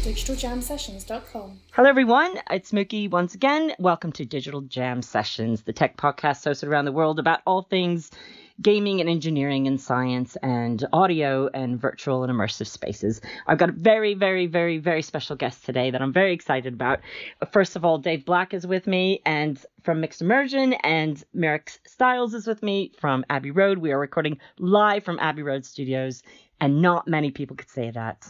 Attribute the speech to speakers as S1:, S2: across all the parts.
S1: digitaljamsessions.com.
S2: Hello everyone, it's Mookie once again. Welcome to Digital Jam Sessions, the tech podcast hosted around the world about all things gaming and engineering and science and audio and virtual and immersive spaces. I've got a very, very, very, very special guest today that I'm very excited about. First of all, Dave Black is with me and from Mixed Immersion, and Merrick Stiles is with me from Abbey Road. We are recording live from Abbey Road Studios, and not many people could say that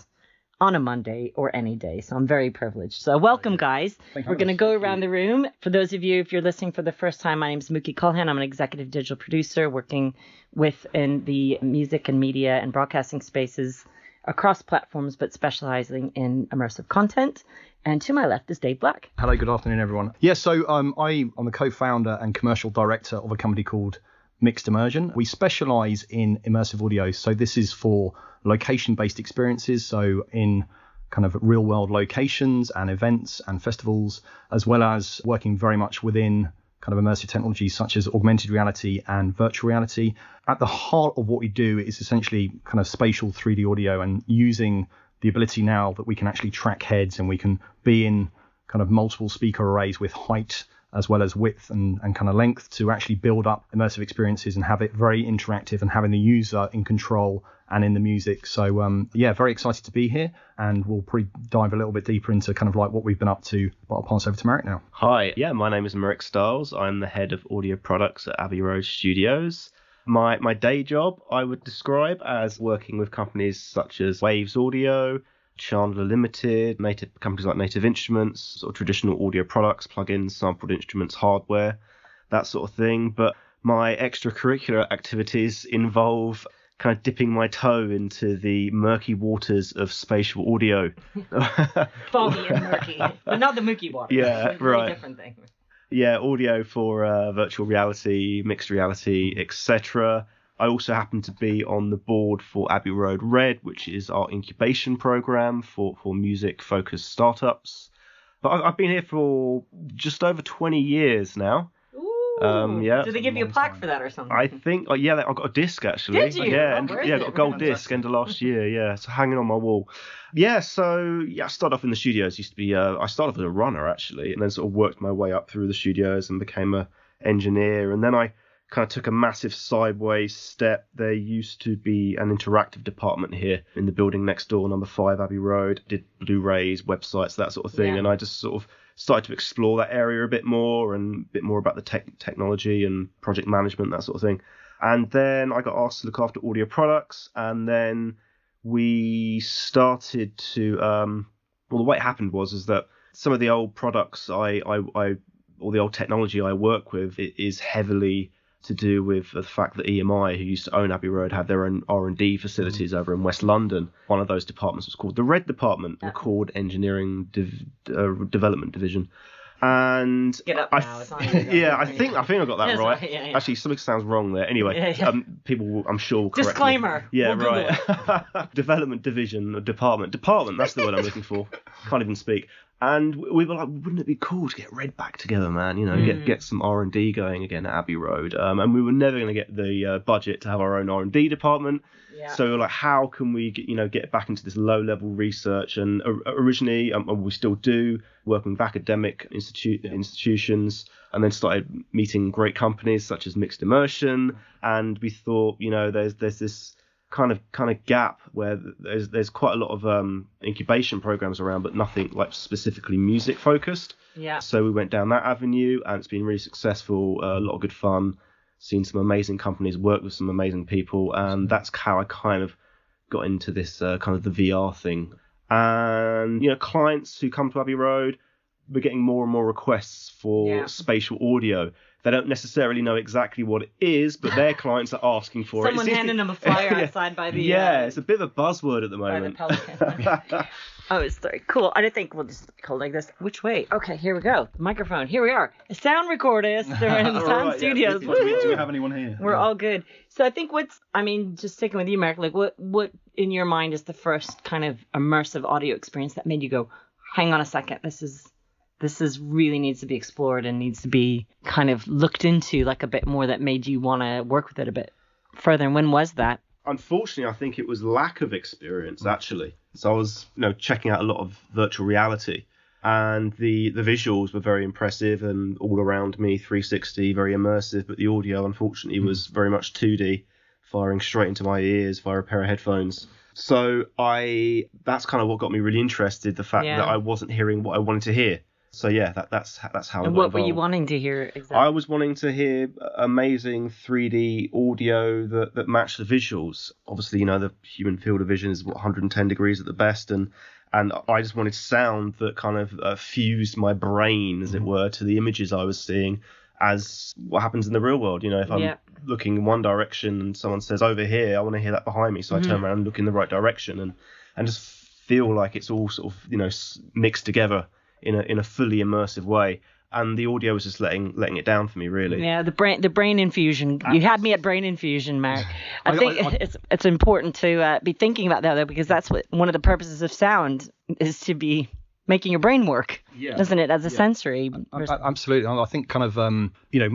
S2: on a Monday or any day. So I'm very privileged. So welcome, guys. We're going to go around the room. For those of you, if you're listening for the first time, my name is Mookie Culhan. I'm an executive digital producer working within the music and media and broadcasting spaces across platforms, but specializing in immersive content. And to my left is Dave Black.
S3: Hello, good afternoon, everyone. Yeah, so I'm the co-founder and commercial director of a company called Mixed Immersion. We specialize in immersive audio. So this is for location-based experiences, so in kind of real-world locations and events and festivals, as well as working very much within kind of immersive technologies such as augmented reality and virtual reality. At the heart of what we do is essentially kind of spatial 3D audio, and using the ability now that we can actually track heads and we can be in kind of multiple speaker arrays with height as well as width and kind of length to actually build up immersive experiences and have it very interactive and having the user in control and in the music. So very excited to be here, and we'll probably dive a little bit deeper into kind of like what we've been up to, but I'll pass over to Merrick now.
S4: Hi, my name is Merrick Stiles. I'm the head of audio products at Abbey Road Studios. My day job I would describe as working with companies such as Waves Audio, Chandler Limited, companies like Native Instruments, sort of traditional audio products, plugins, sampled instruments, hardware, that sort of thing. But my extracurricular activities involve kind of dipping my toe into the murky waters of spatial audio.
S2: Foggy and murky, but not the Mookie water.
S4: Yeah,
S2: it's a
S4: right.
S2: very different thing.
S4: Yeah, audio for virtual reality, mixed reality, etc. I also happen to be on the board for Abbey Road Red, which is our incubation program for music-focused startups. But I've been here for just over 20 years now.
S2: Ooh,
S4: yeah.
S2: Did they give you a plack for that or something?
S4: I think, I got a disc actually.
S2: Did you?
S4: Yeah,
S2: Oh,
S4: I got a gold disc end of last year. Yeah, it's hanging on my wall. Yeah, so I started off in the studios. Used to be, I started off as a runner actually, and then sort of worked my way up through the studios and became a engineer. And then I kind of took a massive sideways step. There used to be an interactive department here in the building next door, number 5 Abbey Road. Did Blu-rays, websites, that sort of thing.
S2: Yeah.
S4: And I just sort of started to explore that area a bit more and a bit more about the technology and project management, that sort of thing. And then I got asked to look after audio products, and then we started to the way it happened is that some of the old products or the old technology I work with, it is heavily to do with the fact that EMI, who used to own Abbey Road, had their own R&D facilities over in West London. One of those departments was called the Red Department, Record Engineering Development Division. And
S2: Get up now. It's on you.
S4: I think I got that right.
S2: Right, yeah.
S4: Actually, something sounds wrong there. Anyway, people will, I'm sure, will correct
S2: Disclaimer.
S4: me. Yeah,
S2: We'll
S4: right. Development division or department. That's the word I'm looking for. Can't even speak. And we were like, wouldn't it be cool to get Red back together, man? You know, get some R&D going again at Abbey Road. And we were never going to get the budget to have our own R&D department.
S2: Yeah.
S4: So we were like, how can we get back into this low-level research? And originally, we still do, working with academic institutions, and then started meeting great companies such as Mixed Immersion. And we thought, there's this kind of gap where there's quite a lot of incubation programs around, but nothing like specifically music focused.
S2: Yeah.
S4: So we went down that avenue, and it's been really successful. A lot of good fun. Seen some amazing companies, worked with some amazing people, and that's how I kind of got into this kind of the VR thing. And clients who come to Abbey Road, we're getting more and more requests for spatial audio. They don't necessarily know exactly what it is, but their clients are asking for it.
S2: Someone handing them a flyer outside by the...
S4: it's a bit of a buzzword at the moment.
S2: By the Pelican. Oh, it's very cool. I think we'll just call it like this. Which way? Okay, here we go. The microphone. Here we are. A sound recordist. They're in the Sound Studios.
S3: Do we have anyone here?
S2: We're all good. So I think just sticking with you, Mark, like what in your mind is the first kind of immersive audio experience that made you go, hang on a second, this is really needs to be explored and needs to be kind of looked into like a bit more, that made you want to work with it a bit further? And when was that?
S4: Unfortunately, I think it was lack of experience, actually. So I was, checking out a lot of virtual reality, and the visuals were very impressive and all around me, 360, very immersive, but the audio, unfortunately, was very much 2D, firing straight into my ears via a pair of headphones. So that's kind of what got me really interested, the fact that I wasn't hearing what I wanted to hear. So yeah, that's how I got
S2: And what were you wanting to hear exactly?
S4: I was wanting to hear amazing 3D audio that matched the visuals. Obviously, the human field of vision is 110 degrees at the best, and I just wanted sound that kind of fused my brain, as it were, to the images I was seeing as what happens in the real world. If I'm looking in one direction and someone says over here, I want to hear that behind me, so I turn around and look in the right direction and just feel like it's all sort of mixed together in a fully immersive way. And the audio was just letting it down for me, really.
S2: Yeah, the brain infusion. You had me at brain infusion, Mark. I think it's important to be thinking about that, though, because that's one of the purposes of sound is to be making your brain work, isn't it, as a sensory?
S3: Absolutely. I think kind of,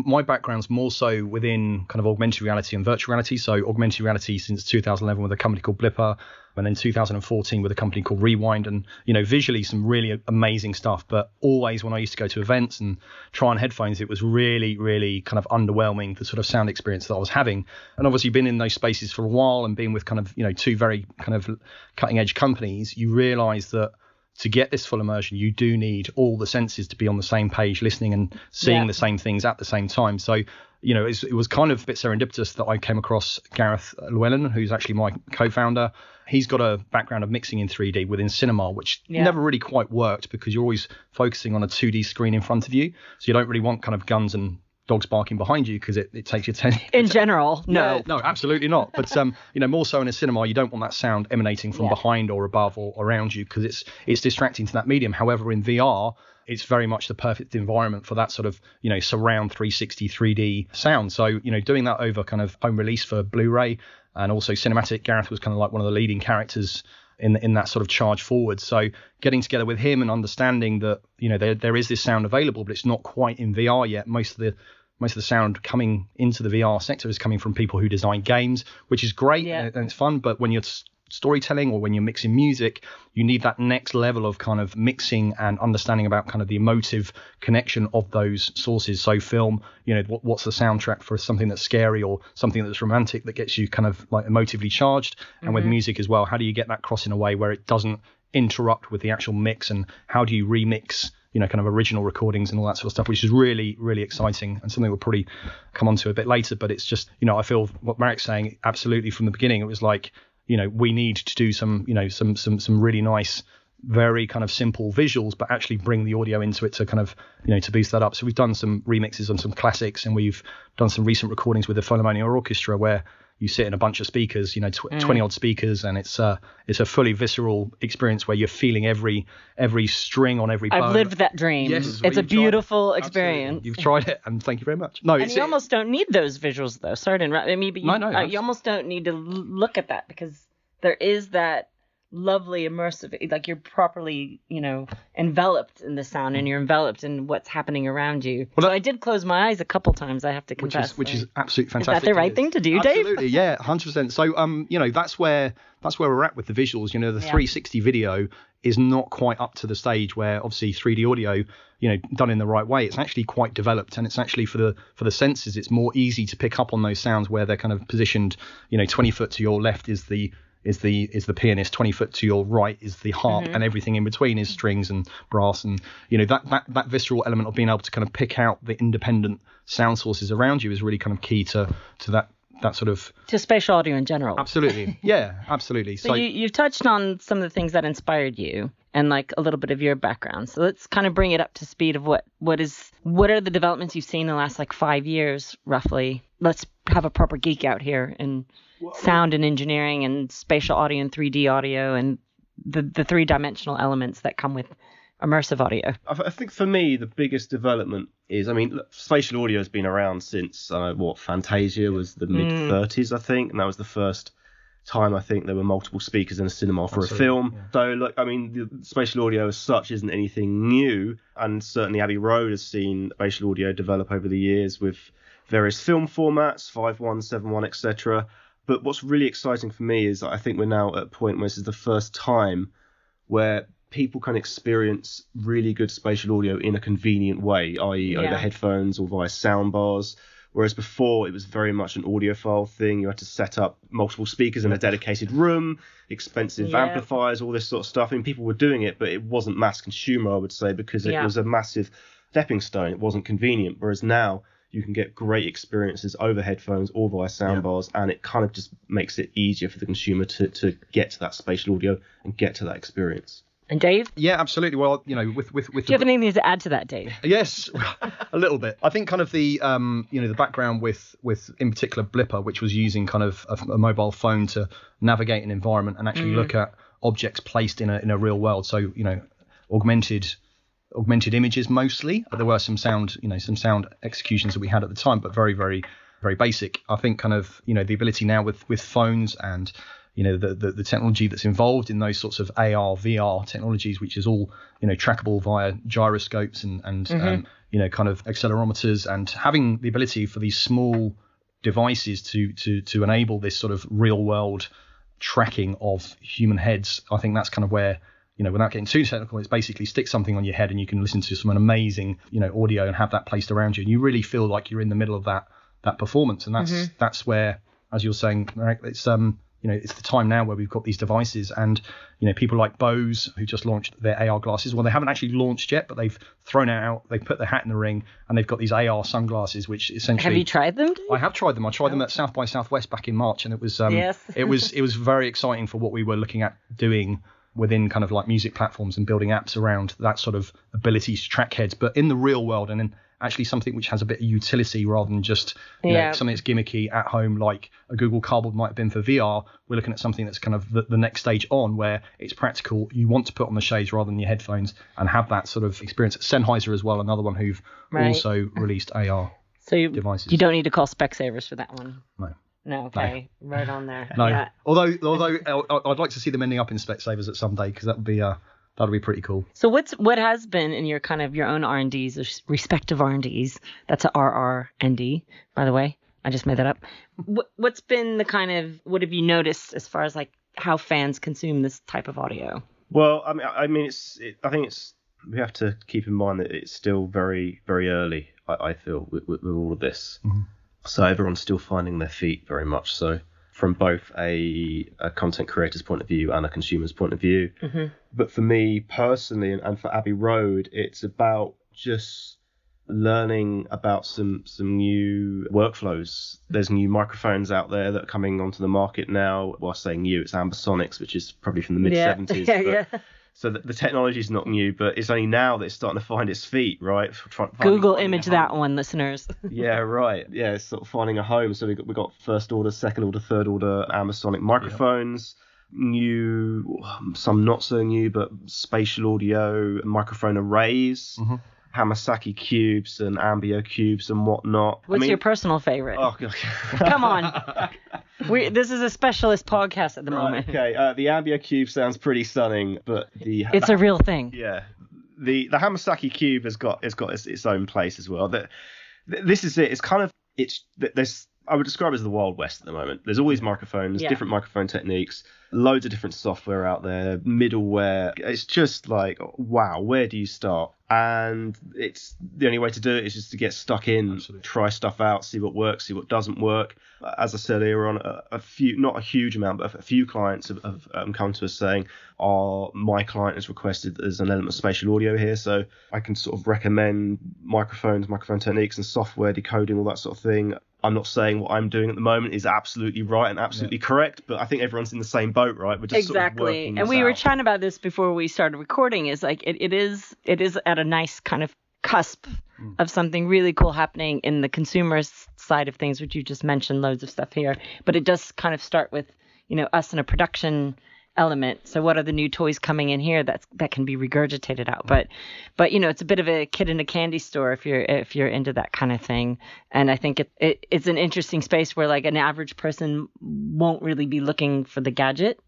S3: my background's more so within kind of augmented reality and virtual reality. So augmented reality since 2011 with a company called Blipper, and then 2014 with a company called Rewind, and visually some really amazing stuff. But always when I used to go to events and try on headphones, it was really, really kind of underwhelming, the sort of sound experience that I was having. And obviously been in those spaces for a while and being with kind of two very kind of cutting edge companies, you realise that to get this full immersion, you do need all the senses to be on the same page, listening and seeing the same things at the same time. So, it was kind of a bit serendipitous that I came across Gareth Llewellyn, who's actually my co-founder. He's got a background of mixing in 3D within cinema, which never really quite worked because you're always focusing on a 2D screen in front of you. So you don't really want kind of guns and dogs barking behind you because it takes your attention.
S2: In general, no.
S3: Yeah, no, absolutely not. But more so in a cinema, you don't want that sound emanating from behind or above or around you because it's distracting to that medium. However, in VR, it's very much the perfect environment for that sort of surround 360 3D sound. So doing that over kind of home release for Blu-ray and also cinematic, Gareth was kind of like one of the leading characters in that sort of charge forward. So getting together with him and understanding that there is this sound available, but it's not quite in VR yet. Most of the sound coming into the VR sector is coming from people who design games, which is great and it's fun. But when you're storytelling or when you're mixing music, you need that next level of kind of mixing and understanding about kind of the emotive connection of those sources. So film, what's the soundtrack for something that's scary or something that's romantic that gets you kind of like emotively charged? And with music as well, how do you get that cross in a way where it doesn't interrupt with the actual mix, and how do you remix kind of original recordings and all that sort of stuff, which is really, really exciting and something we'll probably come on to a bit later. But it's just, I feel what Marik's saying absolutely from the beginning. It was like, we need to do some really nice, very kind of simple visuals, but actually bring the audio into it to kind of, to boost that up. So we've done some remixes on some classics, and we've done some recent recordings with the Philharmonia Orchestra where you sit in a bunch of speakers, 20 odd speakers, and it's a fully visceral experience where you're feeling every string on every bone.
S2: I've lived that dream.
S3: Yes,
S2: it's a beautiful experience.
S3: Absolutely. You've tried it, and thank you very much. No,
S2: and you almost don't need those visuals, though. Sorry to interrupt. I mean, but you almost don't need to look at that because there is that lovely immersive, like you're properly, enveloped in the sound and you're enveloped in what's happening around you. Well, so I did close my eyes a couple times, I have to confess.
S3: Which is absolutely fantastic.
S2: Is that the right thing to do, Dave?
S3: Absolutely, yeah, 100%. So, that's where we're at with the visuals. The 360 video is not quite up to the stage where obviously 3D audio, done in the right way, it's actually quite developed, and it's actually for the senses, it's more easy to pick up on those sounds where they're kind of positioned, 20 foot to your left is the pianist, 20 foot to your right is the harp, and everything in between is strings and brass, and that visceral element of being able to kind of pick out the independent sound sources around you is really kind of key to that sort of
S2: to spatial audio in general.
S3: Absolutely. Yeah, absolutely.
S2: So you've touched on some of the things that inspired you and like a little bit of your background. So let's kind of bring it up to speed of what are the developments you've seen in the last like 5 years roughly. Let's have a proper geek out here in sound and engineering and spatial audio and 3D audio and the three-dimensional elements that come with immersive audio.
S4: I think for me, the biggest development is, spatial audio has been around since, Fantasia was the mid-30s, I think, and that was the first time I think there were multiple speakers in a cinema for a film. Yeah. So, the spatial audio as such isn't anything new, and certainly Abbey Road has seen spatial audio develop over the years with various film formats, 5.1, 7.1, etc., But what's really exciting for me is I think we're now at a point where this is the first time where people can experience really good spatial audio in a convenient way, i.e. over headphones or via soundbars. Whereas before, it was very much an audiophile thing. You had to set up multiple speakers in a dedicated room, expensive amplifiers, all this sort of stuff. I mean, people were doing it, but it wasn't mass consumer, I would say, because it was a massive stepping stone. It wasn't convenient. Whereas now, you can get great experiences over headphones or via soundbars, and it kind of just makes it easier for the consumer to get to that spatial audio and get to that experience.
S2: And Dave?
S3: Yeah, absolutely. Well, with
S2: do you have anything to add to that, Dave?
S3: Yes, a little bit. I think kind of the the background with in particular Blipper, which was using kind of a mobile phone to navigate an environment and actually look at objects placed in a real world. So augmented images mostly, but there were some sound executions that we had at the time, but very, very, very basic. I think kind of the ability now with phones and the technology that's involved in those sorts of AR, VR technologies, which is all, trackable via gyroscopes and kind of accelerometers, and having the ability for these small devices to enable this sort of real world tracking of human heads. I think that's kind of where, without getting too technical, it's basically stick something on your head and you can listen to some amazing, audio and have that placed around you. And you really feel like you're in the middle of that performance. And that's where, as you're saying, Eric, it's it's the time now where we've got these devices, and people like Bose, who just launched their AR glasses. Well, they haven't actually launched yet, but they've thrown it out. They've put their hat in the ring, and they've got these AR sunglasses, which essentially.
S2: Have you tried them?
S3: I have tried them. I tried them at South by Southwest back in March, and it was it was very exciting for what we were looking at doing within kind of like music platforms and building apps around that sort of ability to track heads, but in the real world, and in actually something which has a bit of utility rather than just something that's gimmicky at home like a Google Cardboard might have been for VR. We're looking at something that's kind of the next stage on, where it's practical. You want to put on the shades rather than your headphones and have that sort of experience. Sennheiser as well, another one who've also released AR devices.
S2: You don't need to call Specsavers for that one.
S3: No,
S2: okay. No. Right on there.
S3: No.
S2: Yeah.
S3: Although I'd like to see them ending up in Specsavers at some day, because that would be that'd be pretty cool.
S2: So what has been in your kind of your own R&Ds, or respective R&Ds? That's a RRND, by the way. I just made that up. What's been the kind of, what have you noticed as far as like how fans consume this type of audio?
S4: Well, I mean, I think we have to keep in mind that it's still very, very early. I feel with all of this. Mm-hmm. So everyone's still finding their feet very much so, from both a content creator's point of view and a consumer's point of view. Mm-hmm. But for me personally, and for Abbey Road, it's about just learning about some new workflows. There's new microphones out there that are coming onto the market now. Well, saying new, it's Ambisonics, which is probably from the mid-70s.
S2: Yeah.
S4: So the technology is not new, but it's only now that it's starting to find its feet, right?
S2: Google image that one, listeners.
S4: Yeah, right. Yeah, it's sort of finding a home. So we got first order, second order, third order Ambisonic microphones, new, some not so new, but spatial audio microphone arrays, Hamasaki cubes and Ambio cubes and whatnot.
S2: What's your personal favorite?
S4: Oh, God.
S2: Come on. This is a specialist podcast at the moment.
S4: Okay, the Ambio cube sounds pretty stunning, but
S2: it's a real thing.
S4: Yeah, the Hamasaki cube has got its own place as well. This is it. It's kind of there's. I would describe it as the Wild West at the moment. There's always microphones, different microphone techniques, loads of different software out there, middleware. It's just like, wow, where do you start? And it's the only way to do it is just to get stuck in, try stuff out, see what works, see what doesn't work. As I said earlier on, a few, not a huge amount, but a few clients have come to us saying, my client has requested there's an element of spatial audio here, so I can sort of recommend microphones, microphone techniques and software, decoding, all that sort of thing. I'm not saying what I'm doing at the moment is absolutely right and absolutely correct, but I think everyone's in the same boat, right? We're just sort of working
S2: and we were chatting about this before we started recording. Is like it is at a nice kind of cusp of something really cool happening in the consumer side of things, which you just mentioned, loads of stuff here. But it does kind of start with us in a production element. So what are the new toys coming in here that can be regurgitated out? But it's a bit of a kid in a candy store if you're into that kind of thing. And I think it's an interesting space where like an average person won't really be looking for the gadget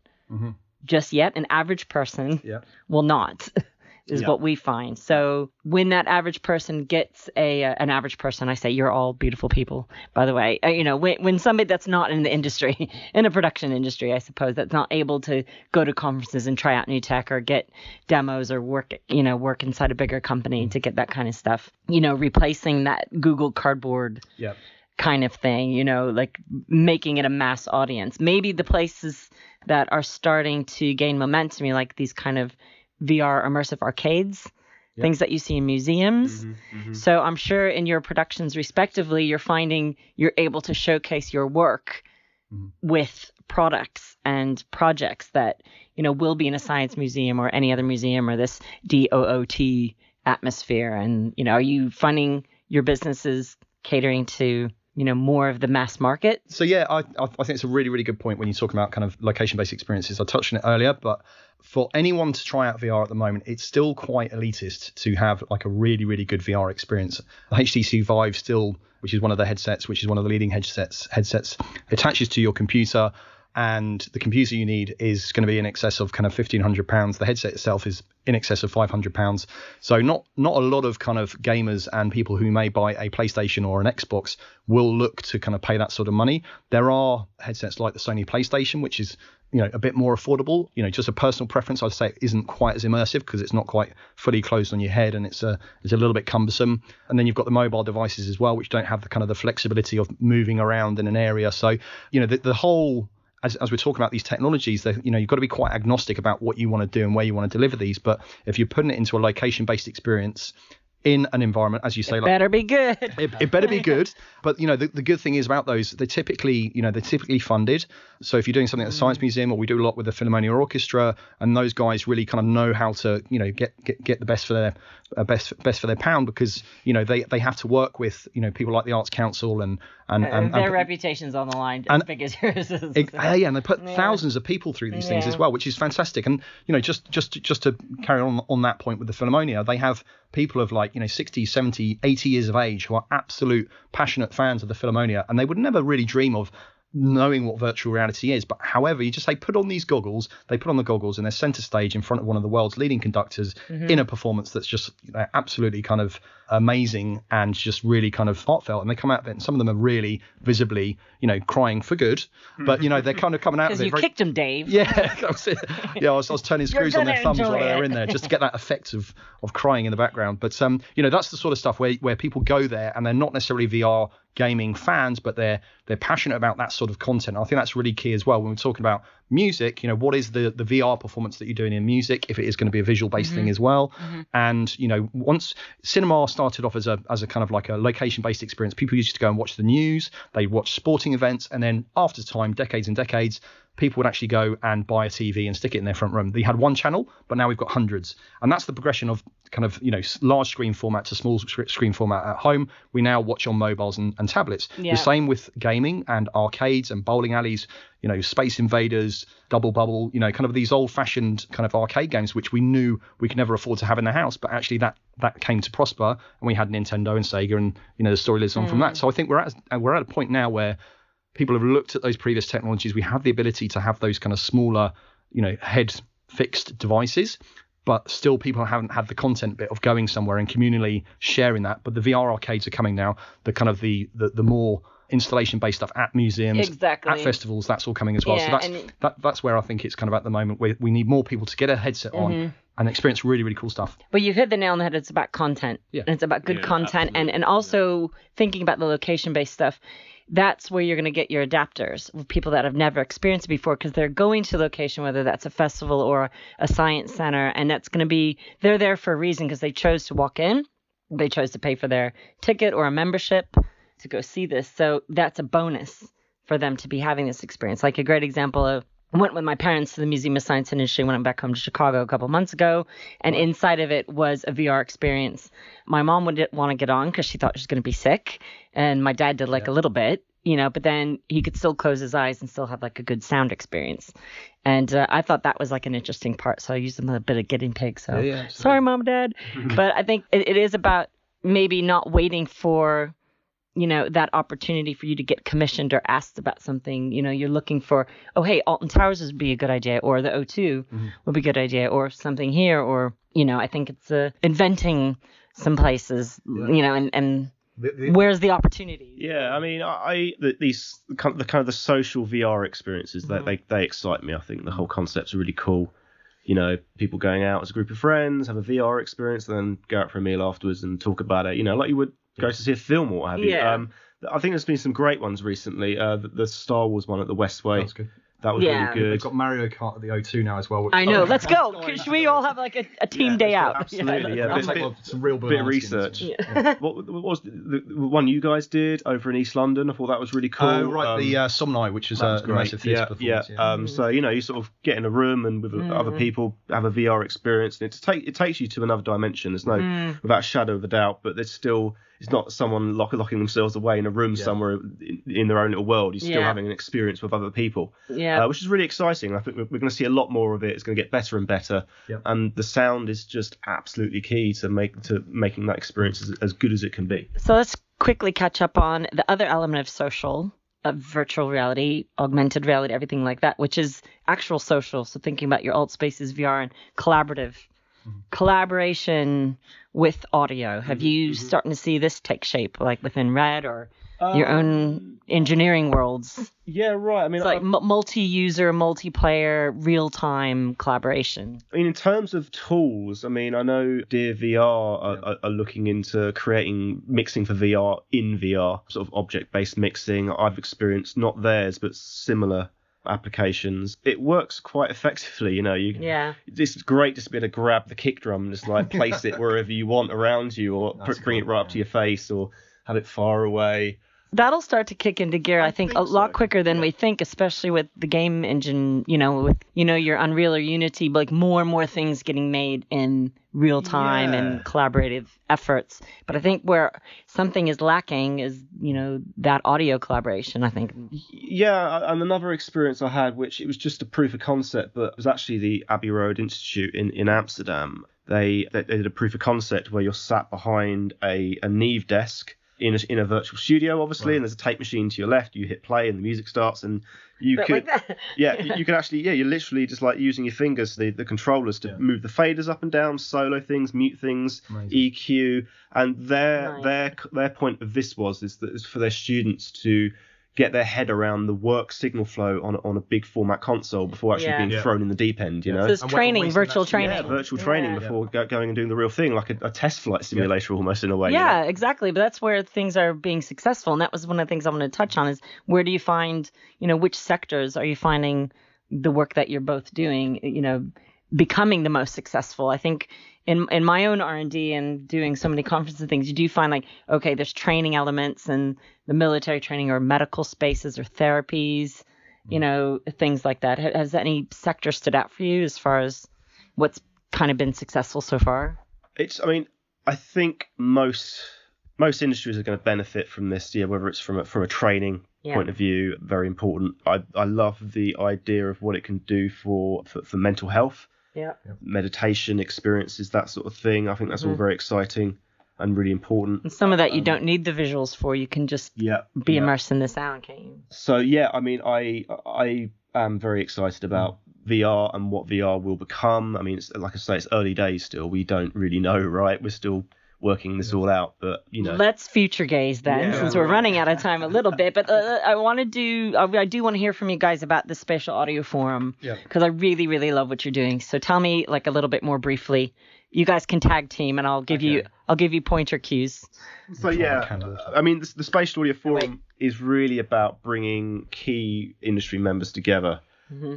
S2: just yet. An average person will not. is
S4: Yeah.
S2: what we find. So when that average person gets an average person, I say you're all beautiful people, by the way. When somebody that's not in the industry, in a production industry, I suppose, that's not able to go to conferences and try out new tech or get demos or work inside a bigger company to get that kind of stuff, replacing that Google Cardboard kind of thing, like making it a mass audience. Maybe the places that are starting to gain momentum, like these kind of VR immersive arcades, things that you see in museums. So I'm sure in your productions respectively, you're finding you're able to showcase your work with products and projects that, will be in a science museum or any other museum or this DOOT atmosphere. And, are you finding your businesses catering to more of the mass market?
S3: So yeah, I think it's a really, really good point when you talk about kind of location-based experiences. I touched on it earlier, but for anyone to try out VR at the moment, it's still quite elitist to have like a really, really good VR experience. The HTC Vive still, which is one of the headsets, which is one of the leading headsets, attaches to your computer. And the computer you need is going to be in excess of kind of £1,500. The headset itself is in excess of £500. So not a lot of kind of gamers and people who may buy a PlayStation or an Xbox will look to kind of pay that sort of money. There are headsets like the Sony PlayStation, which is a bit more affordable. Just a personal preference, I'd say it isn't quite as immersive because it's not quite fully closed on your head and it's a little bit cumbersome. And then you've got the mobile devices as well, which don't have the kind of the flexibility of moving around in an area. So the whole, as we're talking about these technologies, you've got to be quite agnostic about what you want to do and where you want to deliver these. But if you're putting it into a location-based experience in an environment, as you say,
S2: better be good.
S3: It better be good. But the good thing is about those, they're typically funded. So if you're doing something at the Science Museum, or we do a lot with the Philharmonia Orchestra, and those guys really kind of know how to get the best for their best for their pound, because they have to work with people like the Arts Council and
S2: their reputation's on the line as big as yours is.
S3: And they put thousands of people through these things as well, which is fantastic. And just to carry on that point with the Philharmonia, they have people of 60, 70, 80 years of age who are absolute passionate fans of the Philharmonia, and they would never really dream of knowing what virtual reality is. But however, you just say put on these goggles, they put on the goggles and they're center stage in front of one of the world's leading conductors in a performance that's just absolutely kind of amazing and just really kind of heartfelt, and they come out of it and some of them are really visibly crying for good, but they're kind of coming out of it
S2: because you kicked them, Dave.
S3: That was it. I was turning screws on their thumbs while they were in there just to get that effect of crying in the background. But that's the sort of stuff where people go there and they're not necessarily VR gaming fans, but they're passionate about that sort of content. I think that's really key as well when we're talking about music. What is the VR performance that you're doing in music, if it is going to be a visual based thing as well. And once cinema started off as a kind of like a location based experience, people used to go and watch the news, they watch sporting events, and then after time, decades and decades, people would actually go and buy a TV and stick it in their front room. They had one channel, but now we've got hundreds. And that's the progression of kind of, large screen format to small screen format at home. We now watch on mobiles and tablets. The same with gaming and arcades and bowling alleys, Space Invaders, Double Bubble, kind of these old fashioned kind of arcade games, which we knew we could never afford to have in the house. But actually that came to prosper, and we had Nintendo and Sega, and, the story lives on from that. So I think we're at a point now where people have looked at those previous technologies. We have the ability to have those kind of smaller, head fixed devices, but still people haven't had the content bit of going somewhere and communally sharing that. But the VR arcades are coming now. The kind of the more installation based stuff at museums, at festivals, that's all coming as well. So that's where I think it's kind of at the moment where we need more people to get a headset on and experience really, really cool stuff.
S2: But you've hit the nail on the head. It's about content. And it's about good content, and also thinking about the location based stuff. That's where you're going to get your adapters with people that have never experienced it before, because they're going to a location, whether that's a festival or a science center, and that's going to be, they're there for a reason because they chose to walk in, they chose to pay for their ticket or a membership to go see this. So that's a bonus for them to be having this experience. Like a great example of, I went with my parents to the Museum of Science and Industry when I went back home to Chicago a couple months ago, and inside of it was a VR experience. My mom wouldn't want to get on because she thought she was going to be sick, and my dad did a little bit, but then he could still close his eyes and still have a good sound experience. And I thought that was an interesting part, so I used them a bit of guinea pig. So sorry, Mom and Dad. But I think it is about maybe not waiting for that opportunity for you to get commissioned or asked about something, you're looking for, oh, hey, Alton Towers would be a good idea, or the O2 would be a good idea, or something here, or, I think it's inventing some places, and where's the opportunity?
S4: Yeah, I mean, these kind of the social VR experiences, that they excite me. I think the whole concept's really cool. People going out as a group of friends, have a VR experience, then go out for a meal afterwards and talk about it. Like you would go to see a film or what have you.
S2: Yeah.
S4: I think there's been some great ones recently. The Star Wars one at the Westway.
S3: That's good.
S4: That was really good.
S3: They've got Mario Kart at the O2 now as well.
S2: I know. Let's go. Should we all have like a team day out?
S4: Absolutely.
S3: Yeah. Some real
S4: bit of research. What was the one you guys did over in East London? I thought that was really cool.
S3: Oh, right. The Somni, which is a massive theatre performance.
S4: Yeah. So, you sort of get in a room and with other people, have a VR experience. And it takes you to another dimension. There's no, without a shadow of a doubt, but there's still, it's not someone locking themselves away in a room somewhere in their own little world. You're still having an experience with other people, which is really exciting. I think we're going to see a lot more of it. It's going to get better and better, and the sound is just absolutely key to making that experience as good as it can be.
S2: So let's quickly catch up on the other element of social, of virtual reality, augmented reality, everything like that, which is actual social. So thinking about your alt spaces VR and collaboration with audio. Have you starting to see this take shape, like within Red or your own engineering worlds?
S4: Yeah, right. I mean,
S2: it's like multi-user, multiplayer, real-time collaboration.
S4: I mean, in terms of tools, I know Dear VR are looking into creating mixing for VR in VR, sort of object-based mixing. I've experienced not theirs, but similar applications. It works quite effectively, It's great just to be able to grab the kick drum and just like place it wherever you want around you, or bring it right up to your face, or have it far away.
S2: That'll start to kick into gear, I think a lot quicker than we think, especially with the game engine, with your Unreal or Unity, like more and more things getting made in real time and collaborative efforts. But I think where something is lacking is, that audio collaboration, I think.
S4: Yeah, and another experience I had, which it was just a proof of concept, but it was actually the Abbey Road Institute in Amsterdam. They did a proof of concept where you're sat behind a Neve desk in a virtual studio, obviously, and there's a tape machine to your left. You hit play and the music starts, and you could, you can actually, you're literally just like using your fingers, the controllers, to move the faders up and down, solo things, mute things, EQ, and their point of this is for their students to get their head around the work signal flow on a big format console before actually being thrown in the deep end,
S2: So it's training, virtual training.
S4: Yeah, virtual training before going and doing the real thing, like a test flight simulator almost in a way.
S2: Yeah, exactly. But that's where things are being successful. And that was one of the things I wanted to touch on is where do you find, which sectors are you finding the work that you're both doing, becoming the most successful? I think in my own R&D and doing so many conferences and things, you do find like, okay, there's training elements and the military training or medical spaces or therapies, things like that. Has any sector stood out for you as far as what's kind of been successful so far?
S4: I think most industries are going to benefit from this, whether it's from a training point of view, very important. I love the idea of what it can do for mental health. Meditation experiences, that sort of thing. I think that's all very exciting and really important.
S2: And some of that you don't need the visuals for. You can just be immersed in the sound, can't you?
S4: So I am very excited about VR and what VR will become. It's, like I say, it's early days still. We don't really know, right? We're still working this all out, but
S2: let's future gaze then, since we're running out of time a little bit. But I do want to hear from you guys about the Spatial Audio Forum, because I really, really love what you're doing. So tell me like a little bit more briefly. You guys can tag team, and I'll give you pointer cues.
S4: So the Spatial Audio Forum is really about bringing key industry members together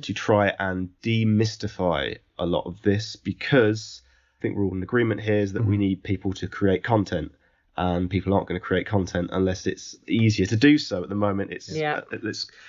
S4: to try and demystify a lot of this, because I think we're all in agreement here is that we need people to create content, and people aren't going to create content unless it's easier to do so. At the moment, it's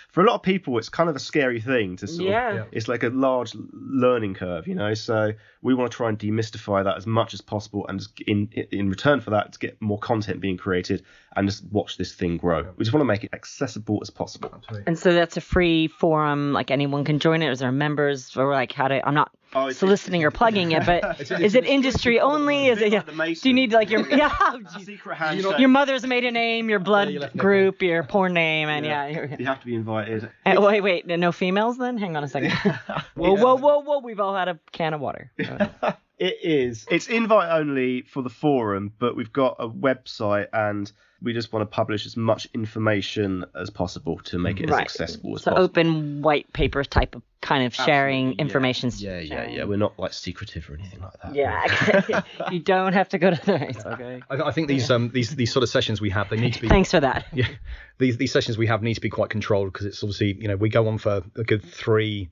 S4: for a lot of people, it's kind of a scary thing to sort of, it's like a large learning curve, so we want to try and demystify that as much as possible, and just in return for that, to get more content being created and just watch this thing grow. We just want to make it accessible as possible.
S2: And so that's a free forum, like anyone can join it. Is there members, or like I'm not soliciting or plugging it, but is it industry only? Is it? Do you need like your
S4: secret handshake?
S2: Your mother's maiden name, your blood group, your porn name, and
S4: you have to be invited.
S2: Wait, no females then? Hang on a second. Whoa! We've all had a can of water.
S4: It is. It's invite only for the forum, but we've got a website and we just want to publish as much information as possible to make it as accessible as possible.
S2: Open white paper type of kind of sharing information.
S4: Yeah. We're not like secretive or anything like that.
S2: Yeah. You don't have to go to the race. Okay.
S3: I think these sort of sessions we have, they need to be.
S2: Thanks for that.
S3: Yeah. These sessions we have need to be quite controlled because it's obviously, we go on for a good 3+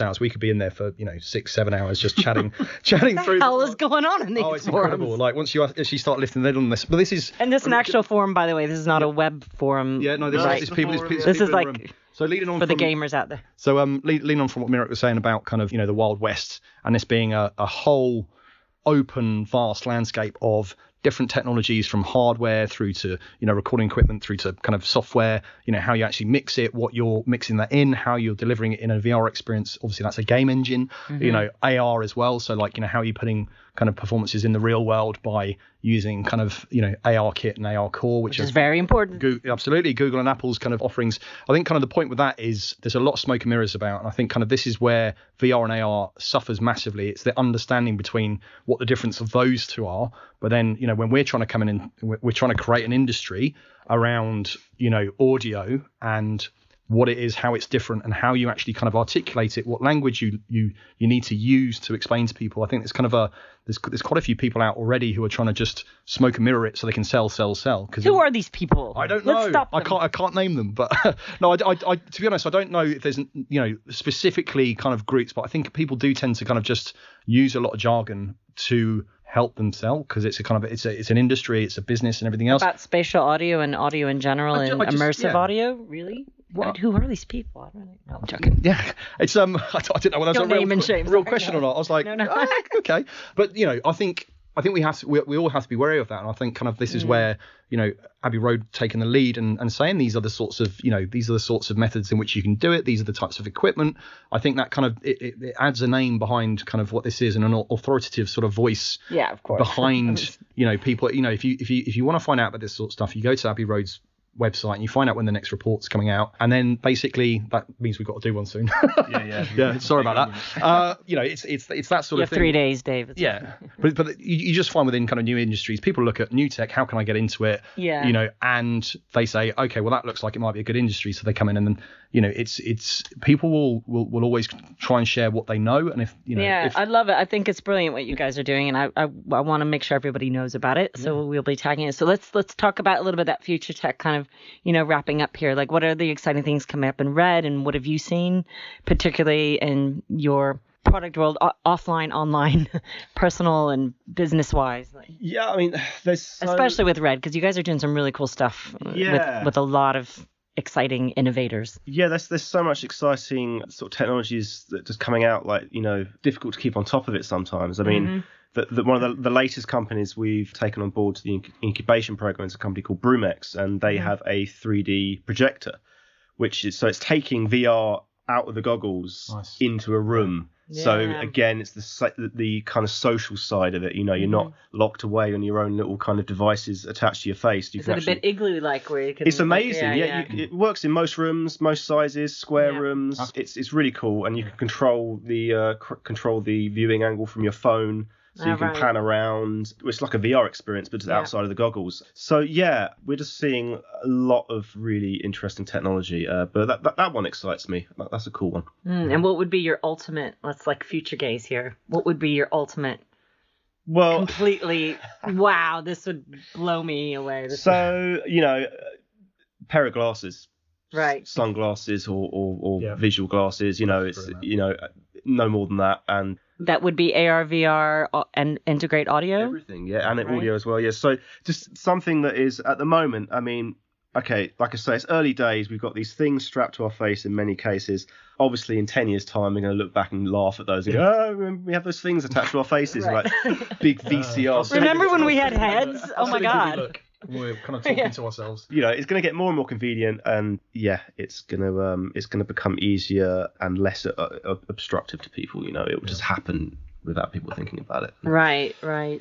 S3: hours. We could be in there for 6-7 hours just chatting through.
S2: What the hell is going on in these forums?
S3: It's incredible. Like once you actually start lifting the lid on this, but this is.
S2: And this is an actual forum, by the way. This is not a web forum.
S3: Yeah, no, this is people.
S2: This is like.
S3: So leading on
S2: for the gamers out there.
S3: So leading on from what Mirek was saying about kind of the Wild West and this being a whole open, vast landscape of different technologies from hardware through to recording equipment through to kind of software, how you actually mix it, what you're mixing that in, how you're delivering it in a VR experience. Obviously that's a game engine, AR as well. So like how are you putting kind of performances in the real world by using kind of AR kit and AR core, which
S2: is very important.
S3: Absolutely, Google and Apple's kind of offerings. I think kind of the point with that is there's a lot of smoke and mirrors about, and I think kind of this is where VR and AR suffers massively. It's the understanding between what the difference of those two are, but then when we're trying to come in and we're trying to create an industry around audio and what it is, how it's different, and how you actually kind of articulate it, what language you need to use to explain to people. I think there's kind of there's quite a few people out already who are trying to just smoke and mirror it so they can sell.
S2: Who are these people?
S3: I don't know.
S2: Let's stop them.
S3: I can't name them, but no, I to be honest, I don't know if there's specifically kind of groups, but I think people do tend to kind of just use a lot of jargon to help them sell because it's a kind of it's an industry, it's a business, and everything else.
S2: About spatial audio and audio in general and immersive audio, really? What? Who are these people? I don't know. No, I'm joking.
S3: Yeah, it's I didn't know whether that's a real question or not. I was like,
S2: no.
S3: Okay, but I think we have to, we all have to be wary of that, and I think kind of this is where Abbey Road taking the lead and saying these are the sorts of methods in which you can do it. These are the types of equipment. I think that kind of it adds a name behind kind of what this is and an authoritative sort of voice.
S2: Yeah, of course.
S3: Behind people. If you want to find out about this sort of stuff, you go to Abbey Road's website and you find out when the next report's coming out, and then basically that means we've got to do one soon. Yeah. Sorry about that. It's that sort
S2: you
S3: of
S2: have
S3: thing.
S2: 3 days, Dave.
S3: Yeah, but you just find within kind of new industries, people look at new tech. How can I get into it?
S2: Yeah.
S3: And they say, okay, well that looks like it might be a good industry, so they come in and then it's people will always try and share what they know, and if
S2: I love it. I think it's brilliant what you guys are doing, and I want to make sure everybody knows about it. So we'll be tagging it. So let's talk about a little bit of that future tech kind of wrapping up here. Like, what are the exciting things coming up in Red, and what have you seen, particularly in your product world, offline, online, personal, and business wise?
S4: Yeah, I mean,
S2: especially with Red, because you guys are doing some really cool stuff with a lot of exciting innovators.
S4: Yeah, there's so much exciting sort of technologies that just coming out, like difficult to keep on top of it sometimes. I mean. One of the latest companies we've taken on board to the incubation program is a company called Broomex, and they have a 3D projector, it's taking VR out of the goggles into a room. Yeah. So again, it's the kind of social side of it. You're not locked away on your own little kind of devices attached to your face.
S2: Is it a bit igloo-like where you can?
S4: It's amazing. It works in most rooms, most sizes, square rooms. It's really cool, and you can control the viewing angle from your phone. So you can pan around. It's like a VR experience, but it's outside of the goggles. So yeah, we're just seeing a lot of really interesting technology. But that one excites me. That's a cool one.
S2: And what would be your ultimate? Let's future gaze here. What would be your ultimate? Well, completely. Wow, this would blow me away.
S4: Pair of glasses.
S2: Right.
S4: Sunglasses or visual glasses. It's no more than that. And
S2: that would be AR, VR, and integrate audio?
S4: Everything, and audio as well, So just something that is, at the moment, I mean, okay, like I say, it's early days. We've got these things strapped to our face in many cases. Obviously, in 10 years' time, we're going to look back and laugh at those and go, oh, we have those things attached to our faces, like big VCRs.
S2: Remember when we had heads? Oh, my God.
S3: We're kind of talking to ourselves.
S4: It's going to get more and more convenient, and it's going to become easier and less obstructive to people. It will just happen without people thinking about it.
S2: Right.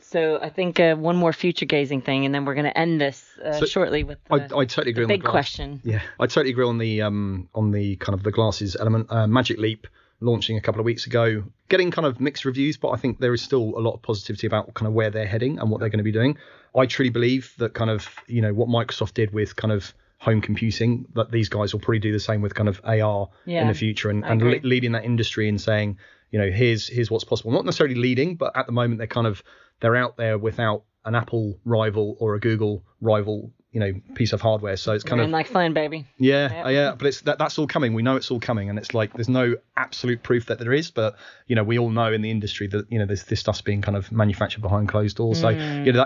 S2: So I think one more future gazing thing, and then we're going to end this shortly with
S3: I totally agree
S2: the
S3: on
S2: big
S3: the
S2: question.
S3: Yeah, I totally agree on the kind of the glasses element. Magic Leap launching a couple of weeks ago, getting kind of mixed reviews, but I think there is still a lot of positivity about kind of where they're heading and what they're going to be doing. I truly believe that kind of, what Microsoft did with kind of home computing, that these guys will probably do the same with kind of AR in the future and leading that industry and saying, here's what's possible. Not necessarily leading, but at the moment they're out there without an Apple rival or a Google rival, piece of hardware. So it's kind of
S2: like fun, baby.
S3: Yeah. But it's that's all coming. We know it's all coming, and it's like there's no absolute proof that there is, but we all know in the industry that this stuff's being kind of manufactured behind closed doors. So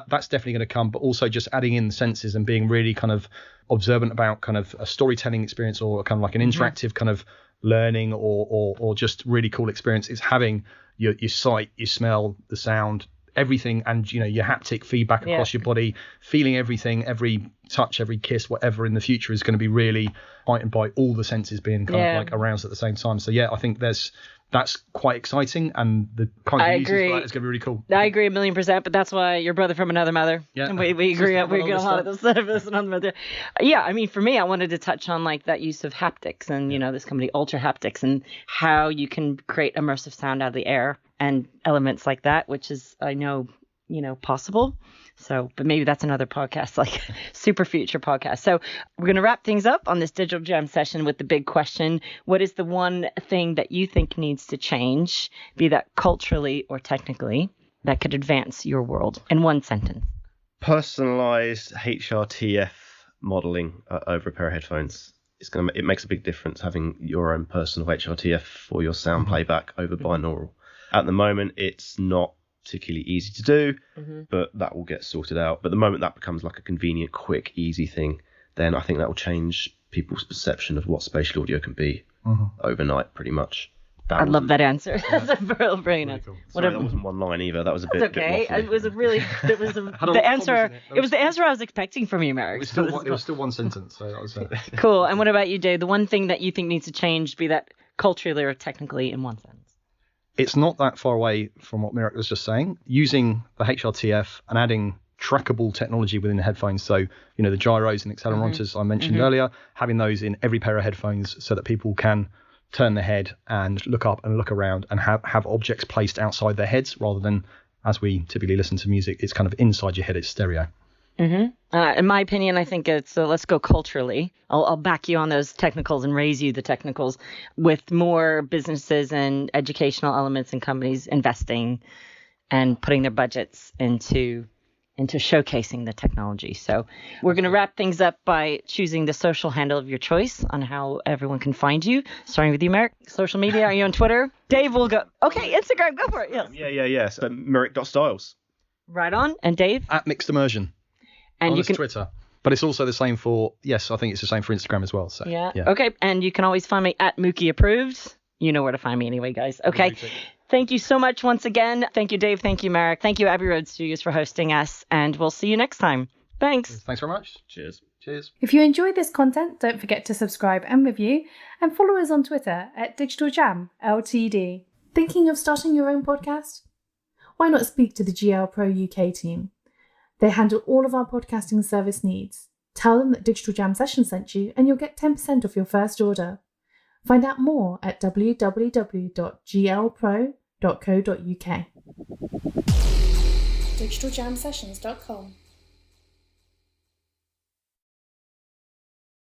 S3: that's definitely going to come. But also just adding in the senses and being really kind of observant about kind of a storytelling experience or kind of like an interactive kind of learning or just really cool experience is having your sight, your smell, the sound, everything, and your haptic feedback across your body, feeling everything, every touch, every kiss, whatever in the future is going to be really heightened by all the senses being kind of like aroused at the same time. So I think that's quite exciting, and the kind of uses for that is going to be really cool.
S2: I agree 1,000,000%, but that's why you're brother from another mother. Yeah, and we agree. We get a lot of this stuff. Yeah, I mean, for me, I wanted to touch on like that use of haptics and this company Ultra Haptics and how you can create immersive sound out of the air and elements like that, which is I know possible. So, but maybe that's another podcast, like super future podcast. So we're going to wrap things up on this Digital Jam session with the big question. What is the one thing that you think needs to change, be that culturally or technically, that could advance your world in one sentence?
S4: Personalized HRTF modeling over a pair of headphones. It makes a big difference having your own personal HRTF for your sound playback over binaural. At the moment, it's not particularly easy to do, but that will get sorted out. But the moment that becomes like a convenient, quick, easy thing, then I think that will change people's perception of what spatial audio can be overnight, pretty much.
S2: I love that answer. That's a brilliant answer.
S4: Cool. Sorry, that wasn't one line either. That was a bit.
S2: Okay,
S4: bit
S2: it was a really. It was the answer. It was the answer I was expecting from you, Marek.
S3: It was still one sentence. So that was
S2: cool. And what about you, Dave? The one thing that you think needs to change, be that culturally or technically, in one sentence?
S3: It's not that far away from what Mirek was just saying. Using the HRTF and adding trackable technology within the headphones. So, the gyros and accelerometers I mentioned earlier, having those in every pair of headphones so that people can turn their head and look up and look around and have objects placed outside their heads rather than, as we typically listen to music, it's kind of inside your head, it's stereo.
S2: In my opinion, I think it's let's go culturally. I'll back you on those technicals and raise you the technicals with more businesses and educational elements and companies investing and putting their budgets into showcasing the technology. So we're going to wrap things up by choosing the social handle of your choice on how everyone can find you. Starting with you, Marek. Social media, are you on Twitter? Dave will go. Okay, Instagram, go for it. Yes.
S4: Yeah. So Marek.styles.
S2: Right on. And Dave?
S3: At Mixed Immersion.
S2: And you can
S3: Twitter. But it's also the same for, I think it's the same for Instagram as well. So
S2: yeah. Okay. And you can always find me at Mookie Approved. You know where to find me anyway, guys. Okay. Thank you so much once again. Thank you, Dave. Thank you, Marek. Thank you, Abbey Road Studios, for hosting us. And we'll see you next time. Thanks.
S3: Thanks very much.
S4: Cheers.
S1: If you enjoyed this content, don't forget to subscribe and review. And follow us on Twitter at Digital Jam Ltd. Thinking of starting your own podcast? Why not speak to the GL Pro UK team? They handle all of our podcasting service needs. Tell them that Digital Jam Session sent you and you'll get 10% off your first order. Find out more at www.glpro.co.uk.
S5: digitaljamsessions.com